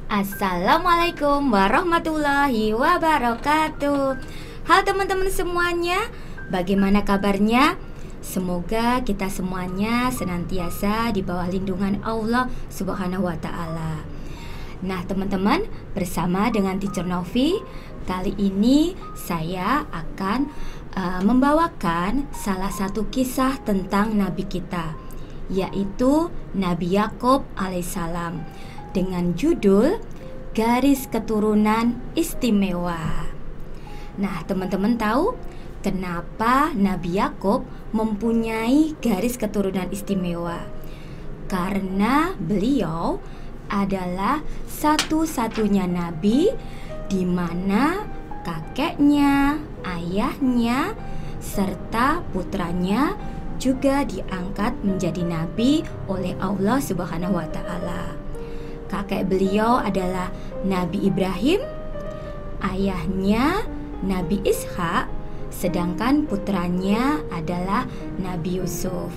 Assalamualaikum warahmatullahi wabarakatuh. Halo teman-teman semuanya, bagaimana kabarnya? Semoga kita semuanya senantiasa di bawah lindungan Allah Subhanahu wa Ta'ala. Nah teman-teman, bersama dengan Teacher Novi, kali ini saya akan membawakan salah satu kisah tentang Nabi kita, yaitu Nabi Yakub alaihissalam, dengan judul Garis Keturunan Istimewa. Nah, teman-teman tahu kenapa Nabi Yakub mempunyai garis keturunan istimewa? Karena beliau adalah satu-satunya nabi di mana kakeknya, ayahnya, serta putranya juga diangkat menjadi nabi oleh Allah Subhanahu wa Ta'ala. Kakek beliau adalah Nabi Ibrahim, ayahnya Nabi Ishak, sedangkan putranya adalah Nabi Yusuf.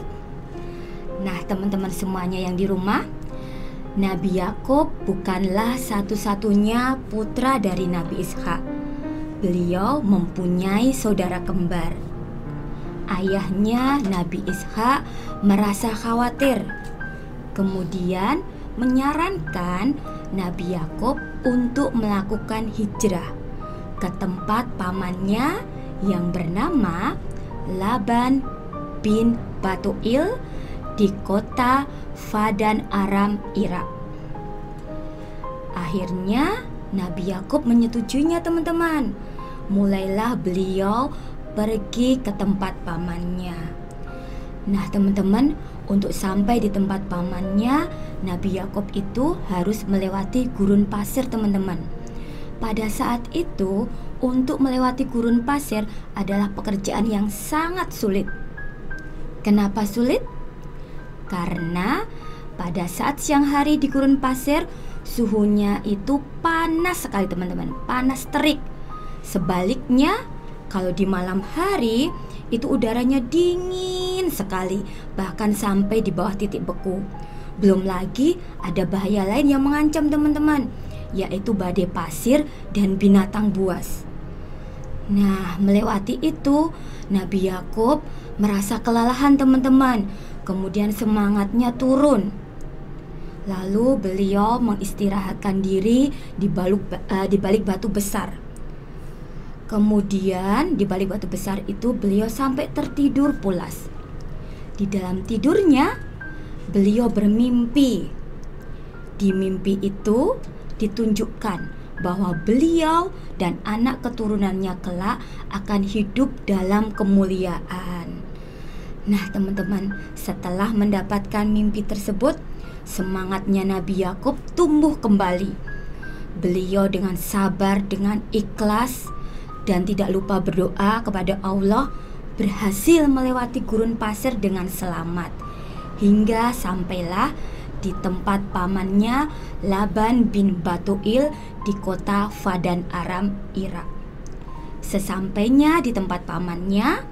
Nah, teman-teman semuanya yang di rumah, Nabi Yakub bukanlah satu-satunya putra dari Nabi Ishak. Beliau mempunyai saudara kembar. Ayahnya Nabi Ishak merasa khawatir, kemudian menyarankan Nabi Yakub untuk melakukan hijrah ke tempat pamannya yang bernama Laban bin Batuil di kota Padan Aram, Irak. Akhirnya Nabi Yakub menyetujuinya, teman-teman. Mulailah beliau pergi ke tempat pamannya. Nah, teman-teman, untuk sampai di tempat pamannya, Nabi Yakub itu harus melewati gurun pasir, teman-teman. Pada saat itu, untuk melewati gurun pasir adalah pekerjaan yang sangat sulit. Kenapa sulit? Karena pada saat siang hari di gurun pasir, suhunya itu panas sekali, teman-teman, panas terik. Sebaliknya, kalau di malam hari itu udaranya dingin sekali, bahkan sampai di bawah titik beku. Belum lagi ada bahaya lain yang mengancam, teman-teman, yaitu badai pasir dan binatang buas. Nah, melewati itu, Nabi Yakub merasa kelelahan, teman-teman. Kemudian semangatnya turun. Lalu beliau mengistirahatkan diri di balik batu besar. Kemudian di balik batu besar itu beliau sampai tertidur pulas. Di dalam tidurnya beliau bermimpi. Di mimpi itu ditunjukkan bahwa beliau dan anak keturunannya kelak akan hidup dalam kemuliaan. Nah, teman-teman, setelah mendapatkan mimpi tersebut, semangatnya Nabi Yakub tumbuh kembali. Beliau dengan sabar, dengan ikhlas, dan tidak lupa berdoa kepada Allah, berhasil melewati gurun pasir dengan selamat, hingga sampailah di tempat pamannya Laban bin Batuil di kota Padan Aram, Irak. Sesampainya di tempat pamannya,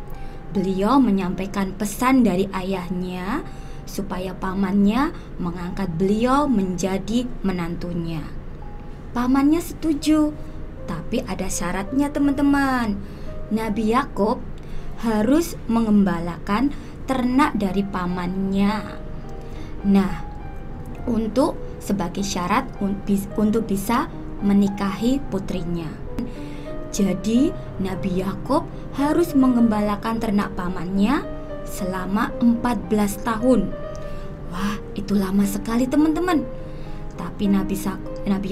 beliau menyampaikan pesan dari ayahnya supaya pamannya mengangkat beliau menjadi menantunya. Pamannya setuju, tapi ada syaratnya, teman-teman. Nabi Yakub harus mengembalakan ternak dari pamannya. Nah, untuk sebagai syarat untuk bisa menikahi putrinya. Jadi Nabi Yakub harus mengembalakan ternak pamannya selama 14 tahun. Wah, itu lama sekali, teman-teman. Tapi Nabi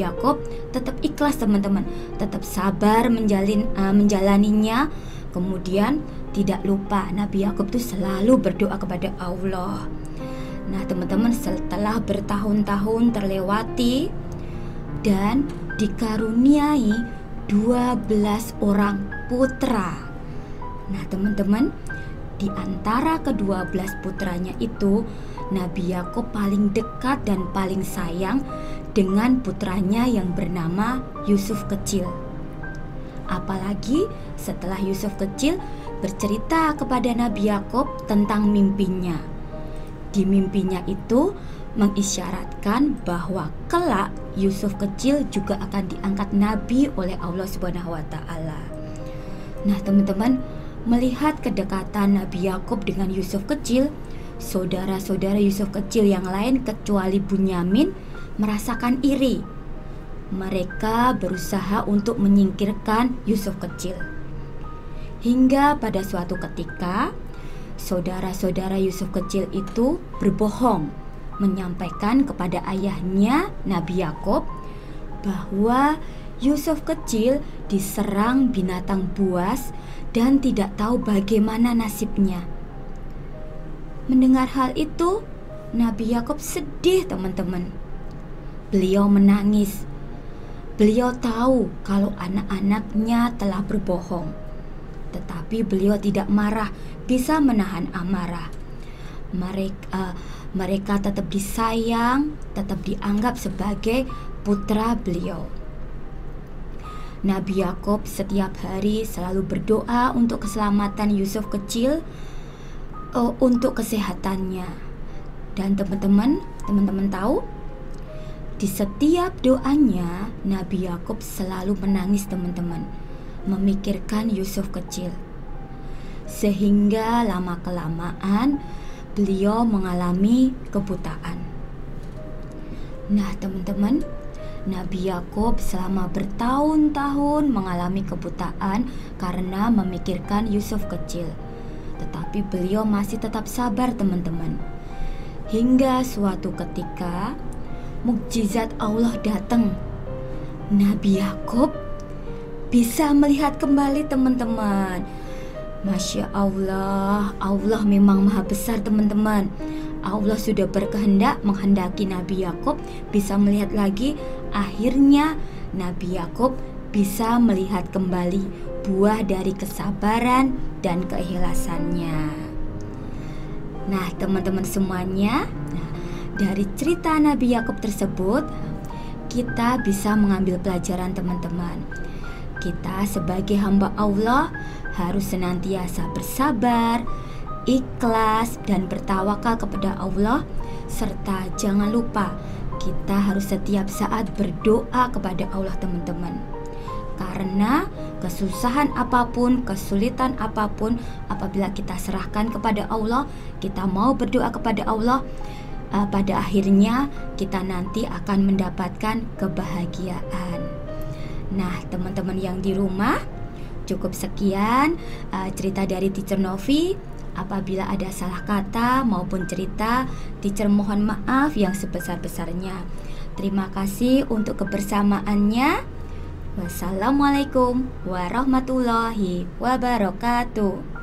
Yakub tetap ikhlas, teman-teman, tetap sabar menjalaninya. Kemudian tidak lupa Nabi Yakub itu selalu berdoa kepada Allah. Nah, teman-teman, setelah bertahun-tahun terlewati dan dikaruniai 12 orang putra. Nah, teman-teman, di antara ke-12 putranya itu, Nabi Yakub paling dekat dan paling sayang dengan putranya yang bernama Yusuf kecil. Apalagi setelah Yusuf kecil bercerita kepada Nabi Yakub tentang mimpinya. Di mimpinya itu mengisyaratkan bahwa kelak Yusuf kecil juga akan diangkat nabi oleh Allah Subhanahu wa taala. Nah, teman-teman, melihat kedekatan Nabi Yakub dengan Yusuf kecil, saudara-saudara Yusuf kecil yang lain kecuali Bunyamin merasakan iri. Mereka berusaha untuk menyingkirkan Yusuf kecil. Hingga pada suatu ketika, saudara-saudara Yusuf kecil itu berbohong, menyampaikan kepada ayahnya Nabi Yakub bahwa Yusuf kecil diserang binatang buas dan tidak tahu bagaimana nasibnya. Mendengar hal itu, Nabi Yakub sedih, teman-teman. Beliau menangis. Beliau tahu kalau anak-anaknya telah berbohong. Tetapi beliau tidak marah, bisa menahan amarah. Mereka tetap disayang, tetap dianggap sebagai putra beliau. Nabi Yakub setiap hari selalu berdoa untuk keselamatan Yusuf kecil, untuk kesehatannya. Dan teman-teman tahu, di setiap doanya Nabi Yakub selalu menangis, teman-teman, memikirkan Yusuf kecil. Sehingga lama-kelamaan beliau mengalami kebutaan. Nah, teman-teman, Nabi Yakub selama bertahun-tahun mengalami kebutaan karena memikirkan Yusuf kecil. Tetapi beliau masih tetap sabar, teman-teman. Hingga suatu ketika mukjizat Allah datang. Nabi Yakub bisa melihat kembali, teman-teman. Masya Allah, Allah memang maha besar, teman-teman. Allah sudah berkehendak menghendaki Nabi Yakub bisa melihat lagi. Akhirnya Nabi Yakub bisa melihat kembali buah dari kesabaran dan keikhlasannya. Nah, teman-teman semuanya, dari cerita Nabi Yakub tersebut kita bisa mengambil pelajaran, teman-teman. Kita sebagai hamba Allah harus senantiasa bersabar, ikhlas, dan bertawakal kepada Allah. Serta jangan lupa kita harus setiap saat berdoa kepada Allah, teman-teman. Karena kesusahan apapun, kesulitan apapun, apabila kita serahkan kepada Allah, kita mau berdoa kepada Allah, pada akhirnya kita nanti akan mendapatkan kebahagiaan. Nah, teman-teman yang di rumah, cukup sekian cerita dari Teacher Novi. Apabila ada salah kata maupun cerita, Teacher mohon maaf yang sebesar-besarnya. Terima kasih untuk kebersamaannya. Wassalamualaikum warahmatullahi wabarakatuh.